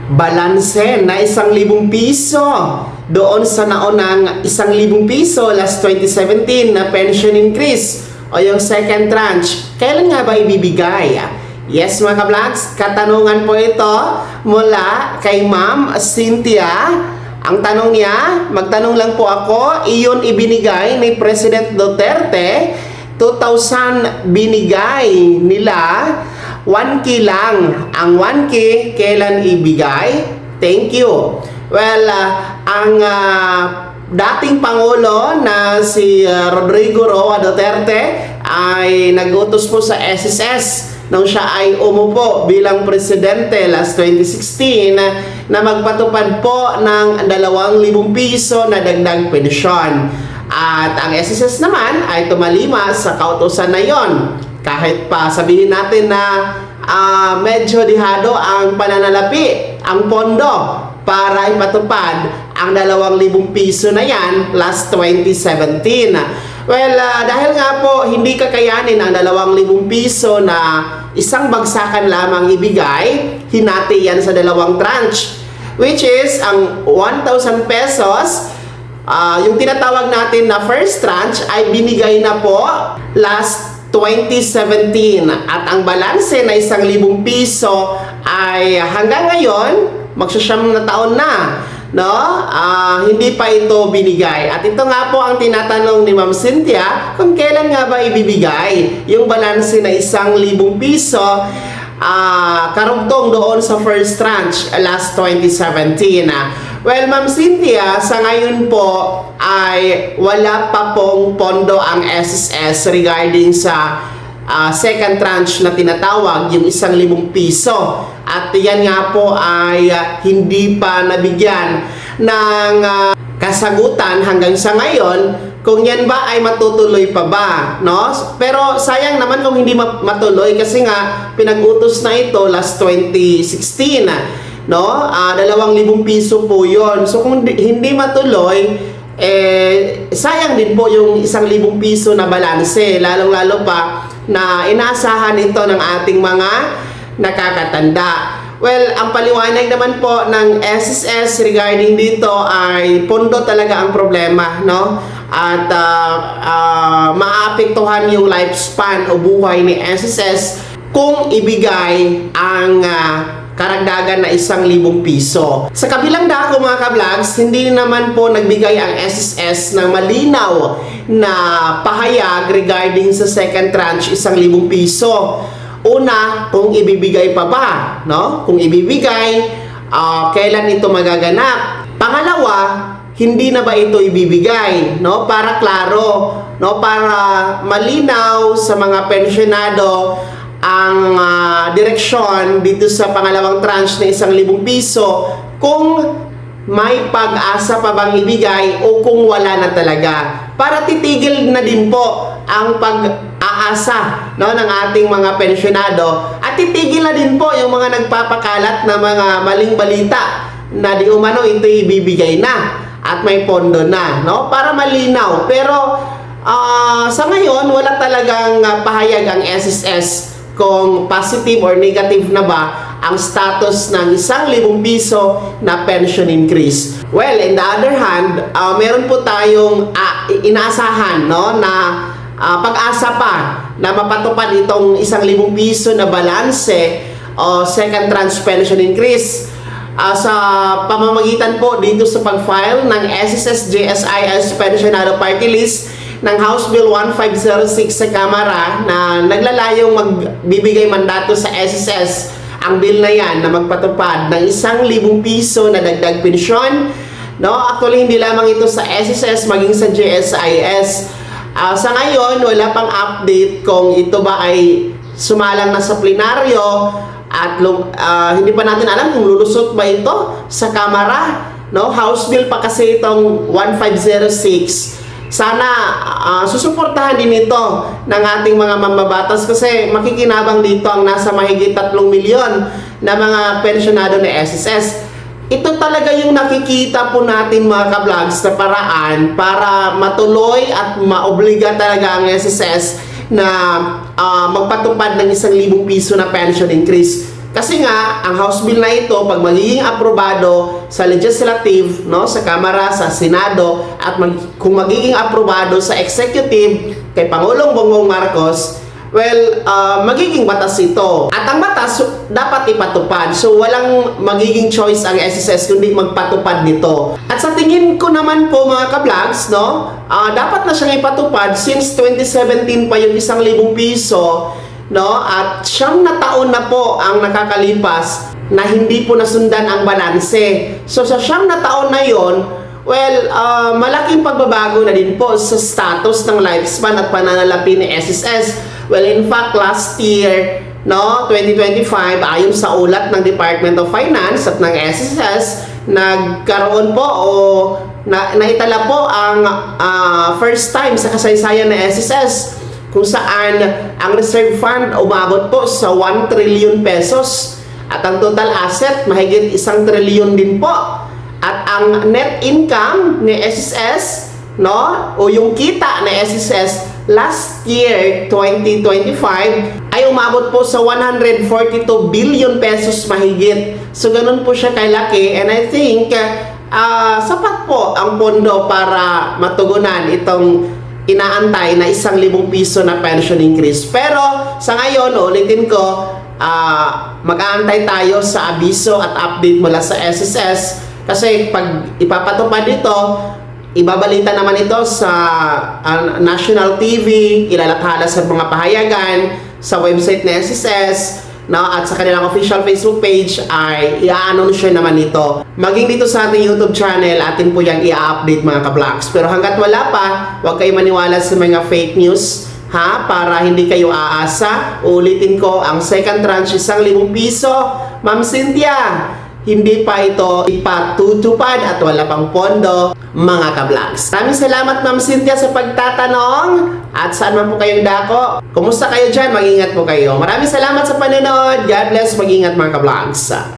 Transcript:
balanse na 1,000 piso doon sa naunang 1,000 piso last 2017 na pension increase o yung second tranche. Kailan nga ba ibibigay? Yes mga ka-vlogs, katanungan po ito mula kay Ma'am Cynthia. Ang tanong niya, magtanong lang po ako, iyon ibinigay ni President Duterte, 2,000 binigay nila, 1K lang. Ang 1K, kailan ibigay? Thank you. Well, ang dating Pangulo na si Rodrigo Roa Duterte ay nag-utos po sa SSS nung siya ay umupo bilang presidente last 2016 na magpatupad po ng 2,000 piso na dagdag pensyon. At ang SSS naman ay tumalima sa kautusan na yon. Kahit pa sabihin natin na medyo dihado ang pananalapi, ang pondo para ipatupad ang 2,000 piso na yan last 2017. Well, dahil nga po hindi kakayanin ang 2,000 piso na isang bagsakan lamang ibigay, hinati yan sa 2 tranche, which is ang 1,000 pesos. Yung tinatawag natin na first tranche ay binigay na po last 2017 at ang balanse na 1,000 piso ay hanggang ngayon magsasyam na taon na, no? Hindi pa ito binigay. At ito nga po ang tinatanong ni Ma'am Cynthia, kung kailan nga ba ibibigay yung balanse na 1,000 piso karugtong doon sa first tranche last 2017. Well, Ma'am Cynthia, sa ngayon po ay wala pa pong pondo ang SSS regarding sa second tranche na tinatawag, yung 1,000 piso. At yan nga po ay hindi pa nabigyan ng kasagutan hanggang sa ngayon kung yan ba ay matutuloy pa ba, no? Pero sayang naman kung hindi matuloy kasi nga pinag-utos na ito last 2016, no? 2,000 piso po yon. So kung hindi matuloy, sayang din po yung 1,000 piso na balanse, lalong-lalo pa na inaasahan ito ng ating mga nakakatanda. Well, ang paliwanag naman po ng SSS regarding dito ay pondo talaga ang problema, no? At maapektuhan yung lifespan o buhay ni SSS kung ibigay ang karagdagan na 1,000 piso. Sa kabilang dako mga ka-vlogs, hindi naman po nagbigay ang SSS ng malinaw na pahayag regarding sa second tranche 1,000 piso. Una, kung ibibigay pa ba, no? Kung ibibigay, kailan ito magaganap? Pangalawa, hindi na ba ito ibibigay, no? Para klaro, no? Para malinaw sa mga pensyonado ang direksyon dito sa pangalawang tranche na 1,000 piso kung may pag-asa pa bang ibigay o kung wala na talaga. Para titigil na din po ang pag-aasa, no, ng ating mga pensyonado at titigil na din po yung mga nagpapakalat na mga maling balita na di umano ito ibibigay na at may pondo na, no? Para malinaw. Pero sa ngayon wala talagang pahayag ang SSS kung positive or negative na ba ang status ng 1,000 piso na pension increase. Well, in the other hand, meron po tayong inaasahan, no, na pag-asa pa na mapatupad itong 1,000 piso na balanse o second tranche pension increase sa pamamagitan po dito sa pag-file ng SSS GSIS Pensionado Party List ng House Bill 1506 sa Kamara na naglalayong magbibigay mandato sa SSS ang bill na yan na magpatupad ng 1,000 piso na dagdag pensyon, no? Actually, hindi lamang ito sa SSS, maging sa GSIS. Sa ngayon, wala pang update kung ito ba ay sumalang na sa plenaryo at hindi pa natin alam kung lulusot ba ito sa Kamara, no? House Bill pa kasi itong 1506. Sana susuportahan din ito ng ating mga mambabatas kasi makikinabang dito ang nasa mahigit 3 milyon na mga pensyonado ng SSS. Ito talaga yung nakikita po natin mga ka-vlogs na paraan para matuloy at maobliga talaga ang SSS na magpatupad ng 1,000 piso na pension increase. Kasi nga, ang House Bill na ito, pag magiging aprobado sa Legislative, no, sa Kamara, sa Senado, at kung magiging aprobado sa Executive kay Pangulong Bongbong Marcos, well, magiging batas ito. At ang batas, dapat ipatupad. So, walang magiging choice ang SSS kundi magpatupad nito. At sa tingin ko naman po mga ka-vlogs, no, dapat na siyang ipatupad since 2017 pa yung 1,000 piso, no, at 9 na taon na po ang nakakalipas na hindi po nasundan ang balanse. So, sa 9 na taon na yon, well, malaking pagbabago na din po sa status ng lifespan at pananalapi ni SSS. Well, in fact, last year, no, 2025, ayon sa ulat ng Department of Finance at ng SSS, nagkaroon po o naitala po ang first time sa kasaysayan ng SSS kung saan ang reserve fund umabot po sa 1 trillion pesos at ang total asset mahigit 1 trillion din po. At ang net income ni SSS, no, o yung kita ni SSS last year 2025 ay umabot po sa 142 billion pesos mahigit. So ganun po siya kalaki, and I think sapat po ang pondo para matugunan itong inaantay na 1,000 piso na pension increase. Pero sa ngayon, ulitin ko, mag-aantay tayo sa abiso at update mula sa SSS kasi pag ipapatupad ito, ibabalita naman ito sa national TV, ilalathala sa mga pahayagan, sa website ng SSS, no, at sa kanilang official Facebook page ay i-anunsyo naman ito. Maging dito sa ating YouTube channel, atin po yung i-update mga ka-vlogs. Pero hanggat wala pa, huwag kayo maniwala sa mga fake news, ha, para hindi kayo aasa. Ulitin ko, ang second tranche 1,000 piso, Ma'am Cynthia, hindi pa ito ipatutupad at wala pang pondo mga ka-vlogs. Maraming salamat Ma'am Cynthia sa pagtatanong at saan man po kayong dako. Kumusta kayo dyan? Mag-ingat po kayo. Maraming salamat sa panonood. God bless. Mag-ingat mga ka-vlogs.